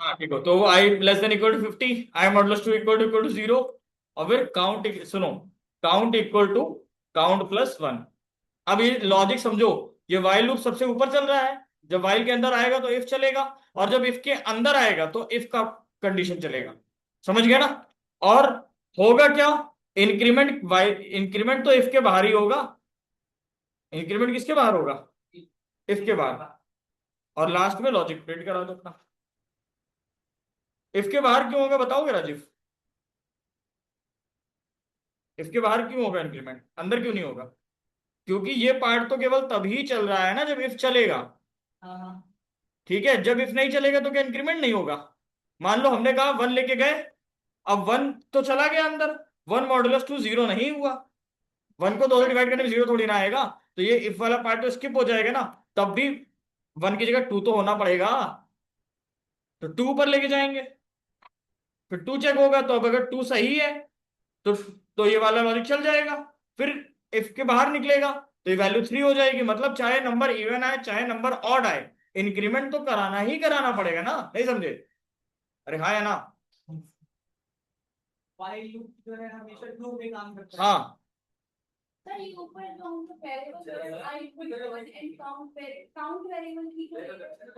हाँ ठीक हो, तो i less than equal to 50, i modulus two equal to 0, और फिर काउंट, सुनो, count equal to count plus 1। अब ये लॉजिक समझो, ये वाइल लूप सबसे ऊपर चल रहा है, जब वाइल के अंदर आएगा तो इफ चलेगा, और जब इफ के अंदर आएगा तो इफ का कंडीशन चलेगा। समझ गया ना? और होगा क्या, इंक्रीमेंट वाइल, इंक्रीमेंट तो इफ के बाहर ही होगा। इंक्रीमेंट किसके बाहर होगा? इफ के बाहर। और लास्ट में लॉजिक प्रिंट करा दो अपना। इफ के बाहर क्यों होगा बताओगे राजीव? इफ के बाहर क्यों होगा इंक्रीमेंट, अंदर क्यों नहीं होगा? क्योंकि ये पार्ट तो केवल तभी चल रहा है ना जब इफ चलेगा। ठीक है, जब इफ नहीं चलेगा तो क्या इंक्रीमेंट नहीं होगा? मान लो हमने कहा 1 लेके गए, अब 1 तो चला गया अंदर, 1 मॉडुलस टू 0 नहीं हुआ। 1 को 2 से डिवाइड करने में 0 थोड़ी ना आएगा, तो ये इफ वाला पार्ट तो स्किप हो जाएगा ना। तब भी 1 की जगह 2 तो होना पड़ेगा, तो 2 पर लेके जाएंगे, फिर 2 चेक होगा, तो अब अगर 2 सही है तो ये वाला लॉजिक चल जाएगा। फिर इफ के बाहर निकलेगा तो ये वैल्यू 3 हो जाएगी, मतलब चाहे नंबर इवन आए चाहे नंबर ऑड आए, इंक्रीमेंट तो कराना ही कराना पड़ेगा ना। नहीं समझे? अरे हाँ या ना? while loop जो है हमेशा ट्रू पे काम करता है। हाँ, सर ये ऊपर जो हमको variable I equal to 1 and count variable की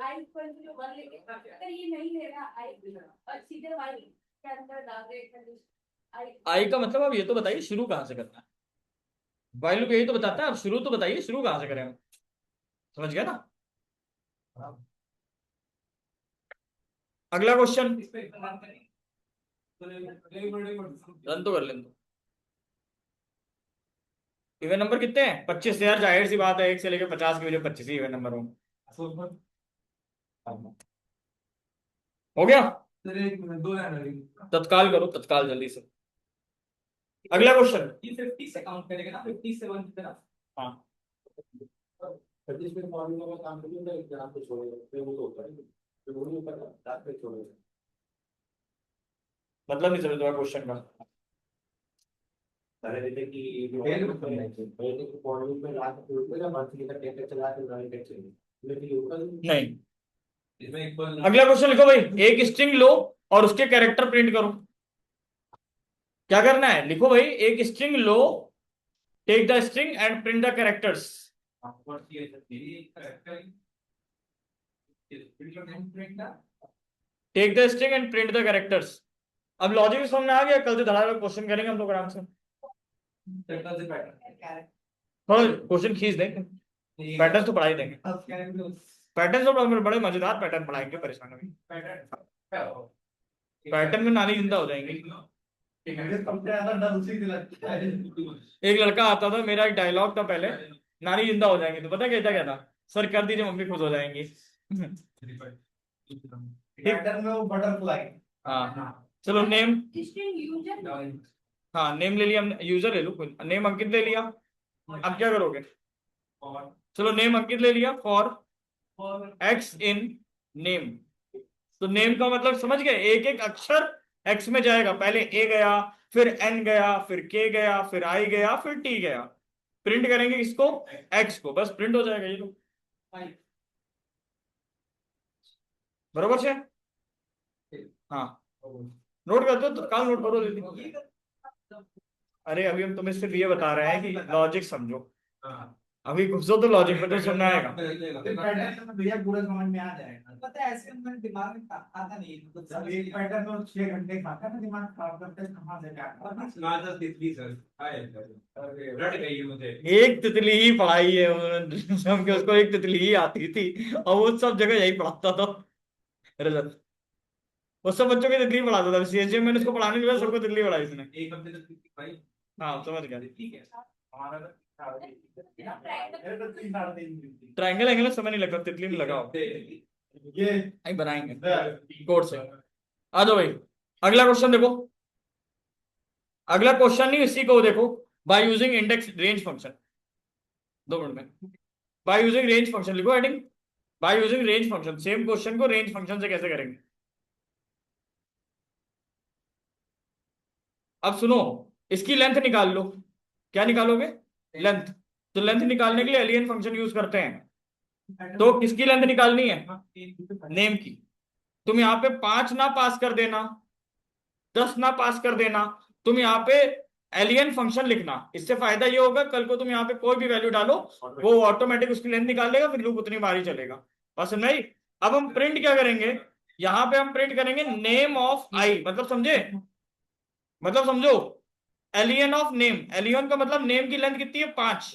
आई इक्वल टू 1 लेके, अगर ये नहीं ले रहा आई और सीधे वाई के अंदर डाल दे कंडीशन आई का मतलब अब ये तो बताइए शुरू कहाँ से करना है। वाइल लूप यही तो बताता है, अब शुरू तो बताइए, शुरू कहाँ से करें हम। समझ गया ना? अगला क्वेश्चन, इस पे इस्तेमाल करें तो रन तो कर लें तो। इवन नंबर कितने हैं? 25 यार, जाहिर सी बात है 1 से लेकर 50 के बीच 25 ही इवन नंबर होंगे। हो गया? दो तत्काल करो, तत्काल जल्दी से। अगला क्वेश्चन। ये 50 से काउंट करेगा ना, 50 से 1 की तरफ। हाँ, 25 में फॉर्मूला का काम करिए, मैं एग्जाम पे छोड़ेगा फिर वो तो होता है, फिर वो नहीं होता, रात पे छोड़ेगा। मतलब नहीं समझ रहा क्वेश्चन का। सारे देते कि पहले की फॉर्मूला में रात पे छोड़ेगा, मंथली का टेक्टर चला के रनिंग कर चाहिए, लेकिन ऊपर नहीं, इसमें इक्वल अगला क्वेश्चन लिखो भाई, एक स्ट्रिंग लो और उसके कैरेक्टर प्रिंट करो। क्या करना है, लिखो भाई, एक स्ट्रिंग लो, take the string and print the characters. Take the string and print the characters. अब लॉजिक समझ में आ गया, कल से धड़ाधड़ क्वेश्चन करेंगे हम लोग आराम से। थोड़ा क्वेश्चन खींच देंगे, पैटर्न तो पढ़ा ही देंगे। पैटर्न तो बड़े मजेदार पैटर्न पढ़ाएंगे, परेशान होगी। पैटर्न में नानी जिंदा हो जाएंगी। एक लड़का आता था, मेरा एक डायलॉग था पहले, नानी जिंदा हो जाएंगी, तो पता क्या क्या था? सर कर दीजिए, मम्मी खुश हो जाएंगी। पैटर्न में वो बटरफ्लाई। हाँ चलो, नेम, स्ट्रिंग यूजर हाँ नेम ले लिया हमने, यूजर ले लो, नेम अंकित ले लिया। अब क्या करोगे? चलो नेम अंकित ले लिया, फॉर एक्स इन नेम। तो नेम का मतलब समझ गए, एक एक अक्षर एक्स में जाएगा, पहले ए गया, फिर एन गया, फिर के गया, फिर आई गया, फिर टी गया। प्रिंट करेंगे किसको? एक्स को, बस प्रिंट हो जाएगा ये तो। बरोबर से? हाँ, नोट कर दो, तो काल नोट करो जल्दी। अरे अभी हम तुम्हें सिर्फ ये बता रहे हैं कि लॉजिक समझो, अभी घुसो तो लॉजिक में तो सुनना आएगा। पैटर्न में भैया पूरा समझ में आ जाएगा। पता है ऐसे में दिमाग में आता नहीं, मतलब सब एक पैटर्न में 6 घंटे खाता है, दिमाग खराब करते हैं, कहां से क्या सुना था तितली सर। अरे रट गई मुझे। एक तितली ही पढ़ाई है उन्होंने, हम के उसको एक तितली ही आती थी, और वो सब जगह यही पढ़ाता था रजत। वो सब बच्चों की तितली पढ़ाता था, सीएसजी में मैंने उसको पढ़ाने के बाद सबको तितली पढ़ाई उसने। एक हफ्ते तक तितली भाई। हाँ समझ गया। ठीक है हमारा ट्रायंगल एंगल में समय नहीं लगता, तितली में लगाओ, ये नहीं बनाएंगे कोड से। आ जाओ भाई, अगला क्वेश्चन देखो। अगला क्वेश्चन नहीं, इसी को देखो, by using index range function. 2 minute में बाय यूजिंग रेंज फंक्शन लिखो, heading by using range function. Same question को रेंज फंक्शन से कैसे करेंगे? अब सुनो, इसकी लेंथ निकाल लो। क्या निकालोगे? लेंथ। तो लेंथ निकालने के लिए एलियन फंक्शन यूज करते हैं, तो किसकी लेंथ निकालनी है? नेम की। तुम यहाँ पे 5 ना पास कर देना, 10 ना पास कर देना, तुम यहाँ पे एलियन फंक्शन लिखना। इससे फायदा ये होगा, कल को तुम यहाँ पे कोई भी वैल्यू डालो वो ऑटोमेटिक उसकी लेंथ निकाल लेगा, फिर लूप उतनी बार ही चलेगा। बस नहीं। अब हम प्रिंट क्या करेंगे, यहाँ पे हम प्रिंट करेंगे नेम ऑफ आई, मतलब समझे, मतलब समझो, एलियन ऑफ नेम, एलियन का मतलब नेम की लेंथ कितनी है 5,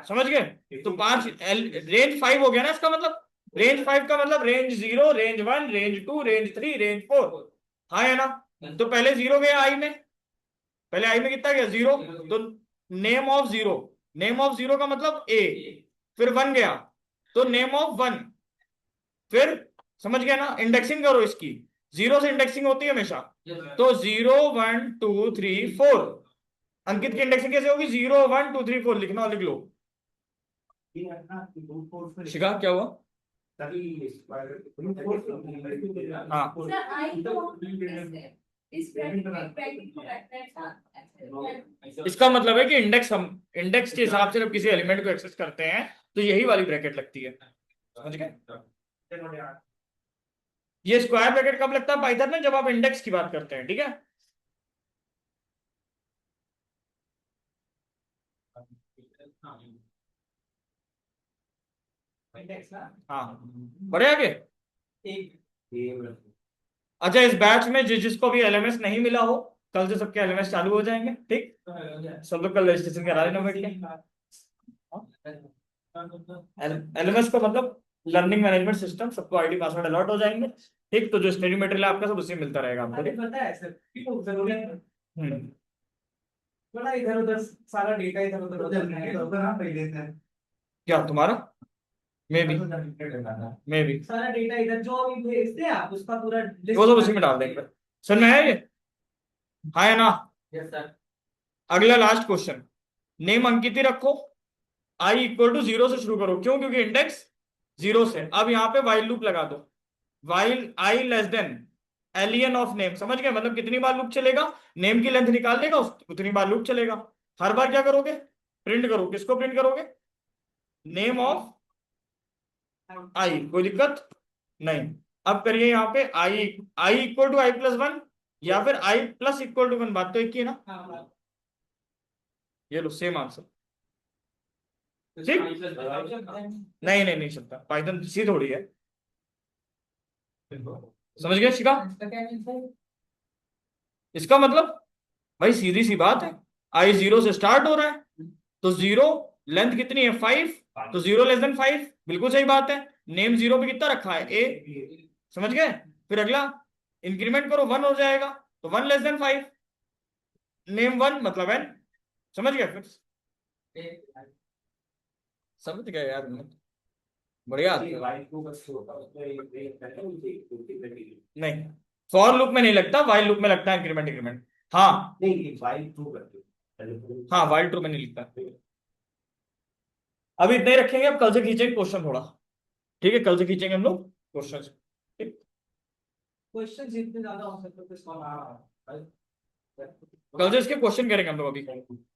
समझ गए, तो 5 रेंज 5 हो गया ना, इसका मतलब रेंज 5 का मतलब range 0, range 1, range 2, range 3, range 4। हाँ है ना, तो पहले 0 गया आई में, पहले आई में कितना गया 0, तो नेम ऑफ 0, नेम ऑफ 0 का मतलब ए, फिर 1 गया तो नेम ऑफ 1, फिर समझ गया ना, इंडेक्सिंग करो इसकी, 0 से इंडेक्सिंग होती है हमेशा, तो 0 1 2 3 4। अंकित की इंडेक्सिंग कैसे होगी, 0 1 2 3 4 लिखना, लिख लो। शिखा क्या हुआ, हाँ सर आई तो इस ब्रैकेट को रखना है था। इसका मतलब है कि इंडेक्स, हम इंडेक्स के हिसाब से जब किसी एलिमेंट को एक्सेस करते हैं तो यही वाली ब्रैकेट लगती है, समझ गए। ये स्क्वायर ब्रैकेट कब लगता है पाइथन में, जब आप इंडेक्स की बात करते हैं, ठीक है। हाँ बढ़े आगे। अच्छा, इस बैच में जिसको भी एलएमएस नहीं मिला हो, कल से सबके एलएमएस चालू हो जाएंगे, ठीक। सब लोग कल रजिस्ट्रेशन करा लेना बैठ के। एलएमएस का मतलब लर्निंग मैनेजमेंट सिस्टम, सबको आईडी पासवर्ड अलॉट हो जाएंगे, ठीक। तो जो स्टडी मटेरियल आपका सब उससे मिलता रहेगा आपको, ठीक? पता है सर, जरूरी है हम्म। थोड़ा इधर उधर सारा डेटा इधर उधर हो जाता है, तो ना पहले से क्या तुम्हारा, मे बी, मे बी सारा डेटा इधर जो भी भेजते हैं आप उसका पूरा वो सब उसी में डाल देंगे। सर में है ये, हाँ है ना। Yes sir. अगला लास्ट क्वेश्चन, नेम अंकित ही रखो, आई इक्वल टू 0 से शुरू करो, क्यों, क्योंकि इंडेक्स 0 से। अब यहाँ पे वाइल लूप लगा दो, while I less then alien of name, समझ गए, मतलब कितनी बार लूप चलेगा, नेम की लेंथ निकाल लेगा उतनी बार लूप चलेगा। हर बार क्या करोगे, प्रिंट करो, किसको प्रिंट करोगे, नेम ऑफ आई, कोई दिक्कत नहीं। अब करिए यहाँ पे आई, आई इक्वल टू आई प्लस 1 या फिर आई प्लस इक्वल टू 1, बात तो एक ही है ना। ये लो सेम आंसर, ठीक। नहीं नहीं नहीं चलता, पाइथन सी थोड़ी है, समझ गए शिका। इसका मतलब भाई सीधी सी बात है, आई 0 से स्टार्ट हो रहा है, तो 0 लेंथ कितनी है 5, तो 0 लेस देन 5, बिल्कुल सही बात है। नेम 0 पे कितना रखा है ए, समझ गए। फिर अगला इंक्रीमेंट करो 1 हो जाएगा, तो 1 लेस देन 5, नेम 1 मतलब n, समझ गए। फिर समझ गए यार, बढ़िया। नहीं, फॉर लूप में नहीं लगता, वाइल लूप में लगता है इंक्रीमेंट इंक्रीमेंट। हाँ हाँ, वाइल ट्रू में नहीं लिखता। अभी इतना ही रखेंगे, अब कल से खींचेंगे क्वेश्चन थोड़ा, ठीक है, कल से खींचेंगे हम लोग क्वेश्चन, ठीक। क्वेश्चन जितने ज्यादा हो सकते हैं उसको कल से इसके क्वेश्चन करेंगे हम लोग, अभी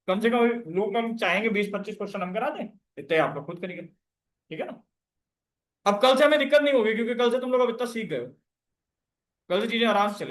कम से कम लूप हम चाहेंगे 20-25 क्वेश्चन हम करा दें, इतने आप लोग खुद करेंगे, ठीक है ना। अब कल से हमें दिक्कत नहीं होगी, क्योंकि कल से तुम लोग अब इतना सीख गए हो, कल से चीजें आराम से चलेंगी।